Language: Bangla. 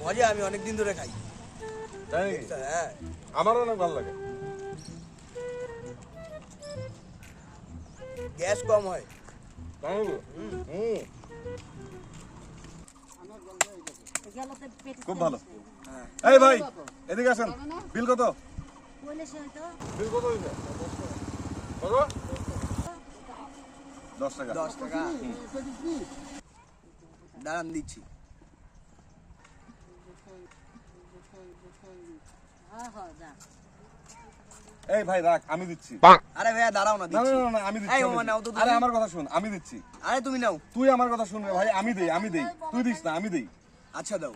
মজা আমি অনেকদিন ধরে খাই। তাই? হ্যাঁ, আমারও অনেক ভালো লাগে। গ্যাস কম হয়। তাই নাকি? হুম, খুব ভালো। এই ভাই এদিকে আসেন, বিল কত? বিল কত হয়েছে? কত? 10 টাকা। 10 টাকা। দাঁড়ান দিচ্ছি। এই ভাই রাখ, আমি দিচ্ছি। আরে ভাইয়া দাঁড়াও না, না না দিচ্ছি। না, আমি দিচ্ছি। এই আমি মামা নাও তো দিচ্ছি। তুমি। আরে আমার কথা শুন, আমি দিচ্ছি। আরে তুমি নাও। তুই আমার কথা শুন রে ভাই, আমি দেই, আমি দেই। তুই দিস না, আমি দেই। আচ্ছা দাও।